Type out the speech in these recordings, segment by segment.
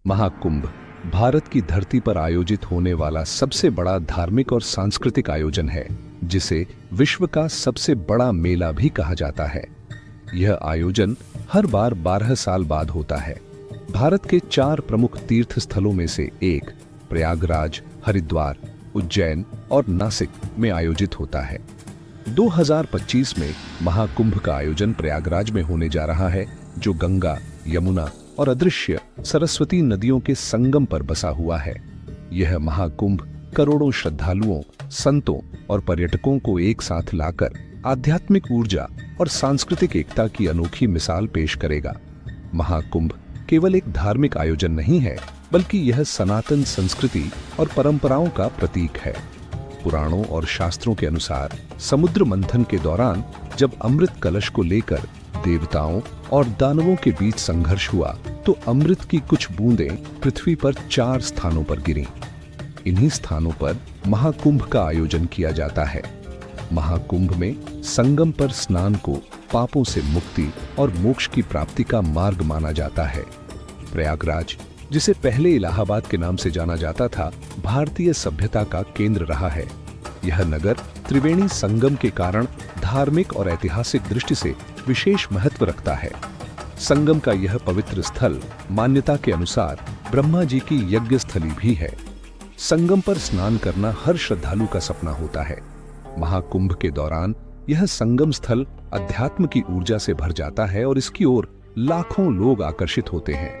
महाकुंभ भारत की धरती पर आयोजित होने वाला सबसे बड़ा धार्मिक और सांस्कृतिक आयोजन है, जिसे विश्व का सबसे बड़ा मेला भी कहा जाता है। यह आयोजन हर बार 12 साल बाद होता है। भारत के 4 प्रमुख तीर्थ स्थलों में से एक प्रयागराज, हरिद्वार, उज्जैन और नासिक में आयोजित होता है। 2025 में महाकुंभ का आयोजन प्रयागराज में होने जा रहा है, जो गंगा, यमुना और अदृश्य सरस्वती नदियों के संगम पर बसा हुआ है। यह महाकुंभ करोड़ों श्रद्धालुओं, संतों और पर्यटकों को एक साथ लाकर आध्यात्मिक ऊर्जा और सांस्कृतिक एकता की अनोखी मिसाल पेश करेगा। महाकुंभ केवल एक धार्मिक आयोजन नहीं है, बल्कि यह सनातन संस्कृति और परंपराओं का प्रतीक है। पुराणों और शास्त्रों के अनुसार समुद्र मंथन के दौरान जब अमृत कलश को लेकर देवताओं और दानवों के बीच संघर्ष हुआ, तो अमृत की कुछ बूंदें पृथ्वी पर 4 स्थानों पर गिरीं। इन्हीं स्थानों पर महाकुंभ का आयोजन किया जाता है। महाकुंभ में संगम पर स्नान को पापों से मुक्ति और मोक्ष की प्राप्ति का मार्ग माना जाता है। प्रयागराज, जिसे पहले इलाहाबाद के नाम से जाना जाता था, भारतीय सभ्यता का केंद्र रहा है। यह नगर त्रिवेणी संगम के कारण धार्मिक और ऐतिहासिक दृष्टि से विशेष महत्व रखता है। संगम का यह पवित्र स्थल मान्यता के अनुसार ब्रह्मा जी की यज्ञ स्थली भी है। संगम पर स्नान करना हर श्रद्धालु का सपना होता है। महाकुंभ के दौरान यह संगम स्थल अध्यात्म की ऊर्जा से भर जाता है और इसकी ओर लाखों लोग आकर्षित होते हैं।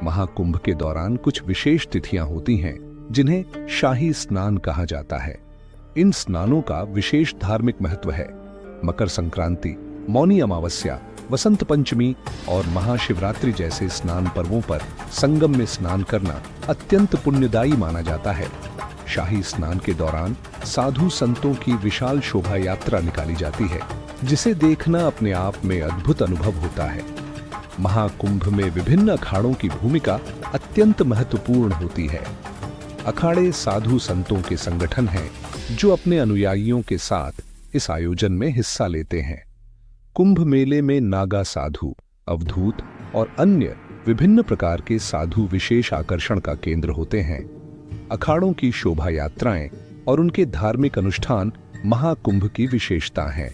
महाकुंभ के दौरान कुछ विशेष तिथियां होती हैं, जिन्हें शाही स्नान कहा जाता है। इन स्नानों का विशेष धार्मिक महत्व है। मकर संक्रांति, मौनी अमावस्या, वसंत पंचमी और महाशिवरात्रि जैसे स्नान पर्वों पर संगम में स्नान करना अत्यंत पुण्यदायी माना जाता है। शाही स्नान के दौरान साधु संतों की विशाल शोभा यात्रा निकाली जाती है, जिसे देखना अपने आप में अद्भुत अनुभव होता है। महाकुंभ में विभिन्न अखाड़ों की भूमिका अत्यंत महत्वपूर्ण होती है। अखाड़े साधु संतों के संगठन हैं, जो अपने अनुयायियों के साथ इस आयोजन में हिस्सा लेते हैं। कुंभ मेले में नागा साधु, अवधूत और अन्य विभिन्न प्रकार के साधु विशेष आकर्षण का केंद्र होते हैं। अखाड़ों की शोभा यात्राएं और उनके धार्मिक अनुष्ठान महाकुंभ की विशेषता हैं।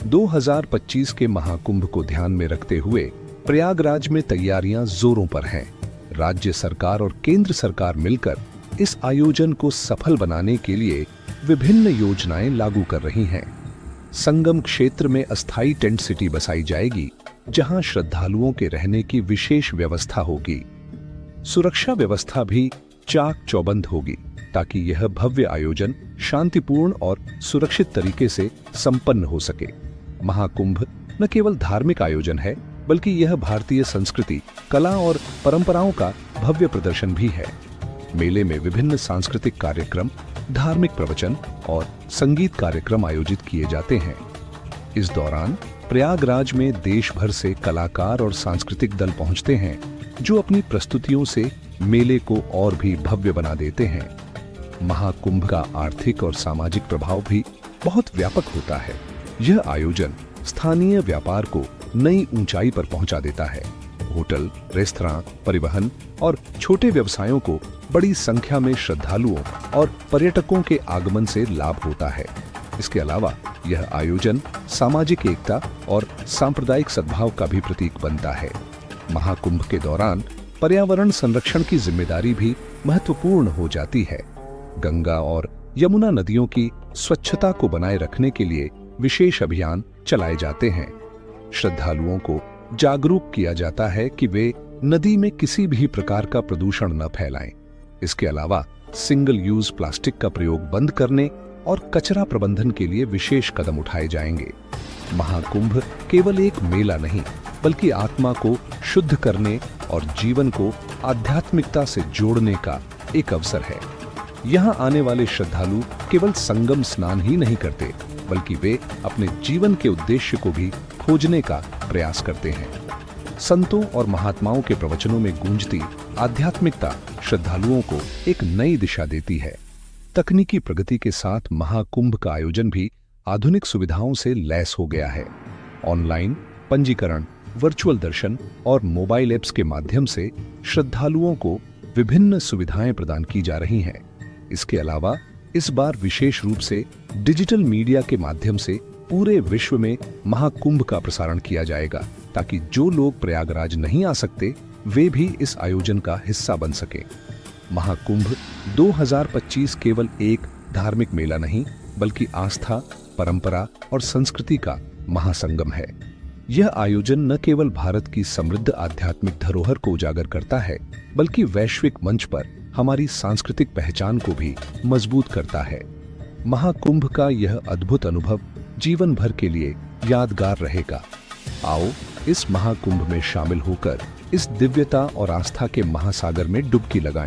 2025 के महाकुंभ को ध्यान में रखते हुए प्रयागराज में तैयारियां जोरों पर हैं। राज्य सरकार और केंद्र सरकार मिलकर इस आयोजन को सफल बनाने के लिए विभिन्न योजनाएं लागू कर रही हैं। संगम क्षेत्र में अस्थायी टेंट सिटी बसाई जाएगी, जहां श्रद्धालुओं के रहने की विशेष व्यवस्था होगी। सुरक्षा व्यवस्था भी चाक चौबंद होगी, ताकि यह भव्य आयोजन शांतिपूर्ण और सुरक्षित तरीके से संपन्न हो सके। महाकुंभ न केवल धार्मिक आयोजन है, बल्कि यह भारतीय संस्कृति, कला और परंपराओं का भव्य प्रदर्शन भी है। मेले में विभिन्न सांस्कृतिक कार्यक्रम, धार्मिक प्रवचन और संगीत कार्यक्रम आयोजित किए जाते हैं। इस दौरान प्रयागराज में देश भर से कलाकार और सांस्कृतिक दल पहुंचते हैं, जो अपनी प्रस्तुतियों से मेले को और भी भव्य बना देते हैं। महाकुंभ का आर्थिक और सामाजिक प्रभाव भी बहुत व्यापक होता है। यह आयोजन स्थानीय व्यापार को नई ऊंचाई पर पहुंचा देता है। होटल, रेस्तरां, परिवहन और छोटे व्यवसायों को बड़ी संख्या में श्रद्धालुओं और पर्यटकों के आगमन से लाभ होता है। इसके अलावा यह आयोजन सामाजिक एकता और सांप्रदायिक सद्भाव का भी प्रतीक बनता है। महाकुंभ के दौरान पर्यावरण संरक्षण की जिम्मेदारी भी महत्वपूर्ण हो जाती है। गंगा और यमुना नदियों की स्वच्छता को बनाए रखने के लिए विशेष अभियान चलाए जाते हैं। श्रद्धालुओं को जागरूक किया जाता है कि वे नदी में किसी भी प्रकार का प्रदूषण न फैलाएं। इसके अलावा सिंगल यूज प्लास्टिक का प्रयोग बंद करने और कचरा प्रबंधन के लिए विशेष कदम उठाए जाएंगे। महाकुंभ केवल एक मेला नहीं, बल्कि आत्मा को शुद्ध करने और जीवन को आध्यात्मिकता से जोड़ने का एक अवसर है। यहाँ आने वाले श्रद्धालु केवल संगम स्नान ही नहीं करते, बल्कि वे अपने जीवन के उद्देश्य को भी खोजने का प्रयास करते हैं। संतों और महात्माओं के प्रवचनों में गूंजती आध्यात्मिकता श्रद्धालुओं को एक नई दिशा देती है। तकनीकी प्रगति के साथ महाकुंभ का आयोजन भी आधुनिक सुविधाओं से लैस हो गया है। ऑनलाइन पंजीकरण, वर्चुअल दर्शन और मोबाइल ऐप्स के माध्यम से श्रद्धालुओं को विभिन्न सुविधाएं प्रदान की जा रही हैं। इसके अलावा इस बार विशेष रूप से डिजिटल मीडिया के माध्यम से पूरे विश्व में महाकुंभ का प्रसारण किया जाएगा, ताकि जो लोग प्रयागराज नहीं आ सकते वे भी इस आयोजन का हिस्सा बन सके। महाकुंभ 2025 केवल एक धार्मिक मेला नहीं, बल्कि आस्था, परंपरा और संस्कृति का महासंगम है। यह आयोजन न केवल भारत की समृद्ध आध्यात्मिक धरोहर को उजागर करता है, बल्कि वैश्विक मंच पर हमारी सांस्कृतिक पहचान को भी मजबूत करता है। महाकुंभ का यह अद्भुत अनुभव जीवन भर के लिए यादगार रहेगा। आओ इस महाकुंभ में शामिल होकर इस दिव्यता और आस्था के महासागर में डुबकी लगाएं।